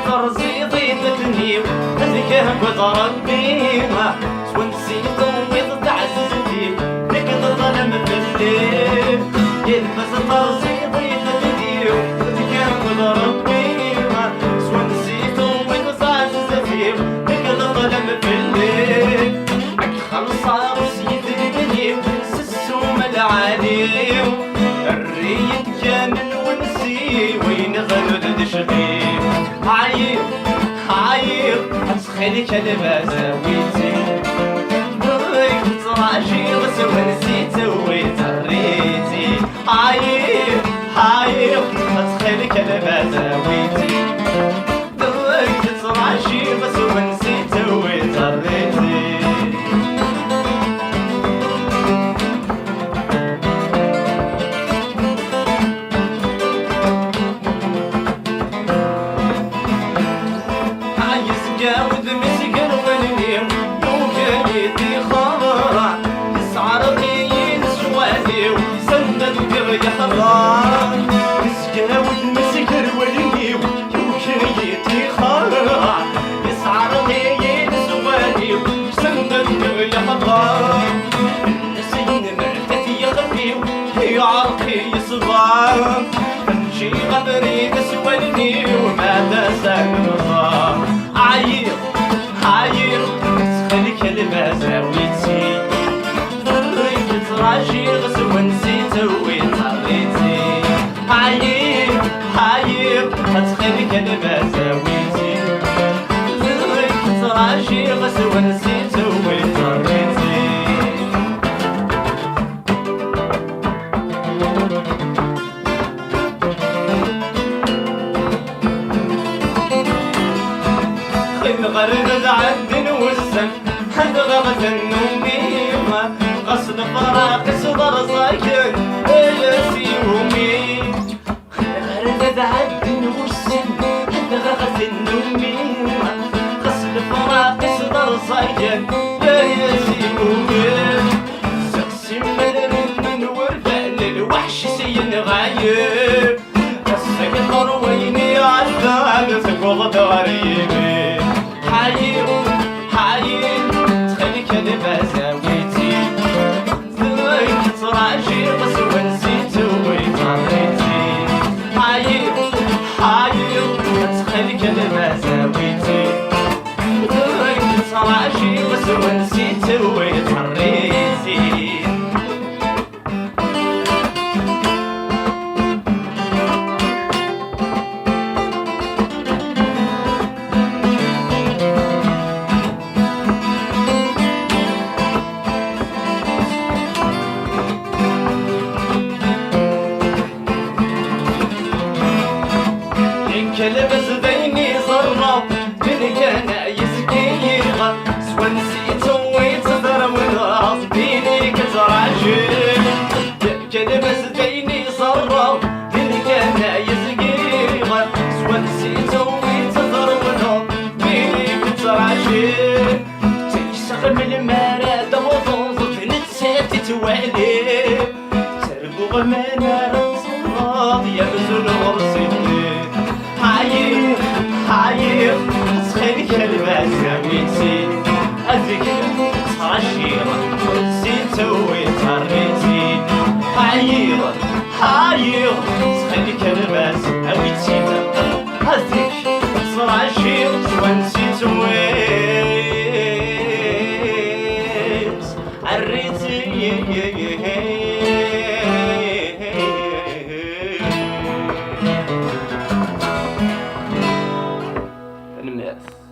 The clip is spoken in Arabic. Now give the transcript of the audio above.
ترزيضي تكنيو هذيك وتربي تونسيتو ويض تعززتي لك ظلم بالليل يلبس ترزيضي تكنيو هذيك وتربي تونسيتو ويض تعززتي لك ظلم بالليل خلصة وسيد البنيو سسوم العاليو الريد كامل ونسي وين غلد دشغيب عاير هتخلي كلمة زاويتي ضيق تراجي وسوى نسيت ويتريتي عاير هتخلي كلمة زاويتي ضيق تراجي وسوى نسيت ويتريتي جاود مسكر والنيم وكايتي خضرا يسعر قيين سوادي وسند قرية خضرا جاود مسكر والنيم وكايتي خضرا يسعر قيين سوادي وسند قرية خضرا النسين مرتتي يغفيو هي عرقي يصغار امشي غبري نسوالني وما تسكر عاير تخلي كلمة زاويتي ضريت تراجي غسو نسيت ويطريتي عاير تخلي كلمة زاويتي ضريت تراجي غسو نسيت ويطريتي غرد عد والسن هد غغت النوميمة قصد فراق صدر ساكن ياسي ومي غرد عد والسن هد غغت النوميمة قصد فراق صدر ساكن ياسي ومي سقسي من ورفع للوحش سين غايب السكتر ويني عالدال تقوض غريبي حاير تخلي كلمة زاويتي ذويك تراجي غسوة نسيت ويطريتي حاير تخلي كلمة زاويتي ذويك تراجي غسوة نسيت ويطريتي كلبس بيني صرف من كان يسقيها سوى نسيت ويتصدر من غصبيني كتراجل كلبس بيني صرف من كان يسقيها سوى نسيت ويتصدر من غصبيني كتراجل تيسخ من المراد وضنظف نتساتي توالي تربو غمانا رصاد يبزل غرسي حاير تخلي كلمة زاويتي هذيك عشيرة نسيت ويطريتي حاير تخلي كلمة زاويتي هذيك عشيرة ونسيت ويطريتي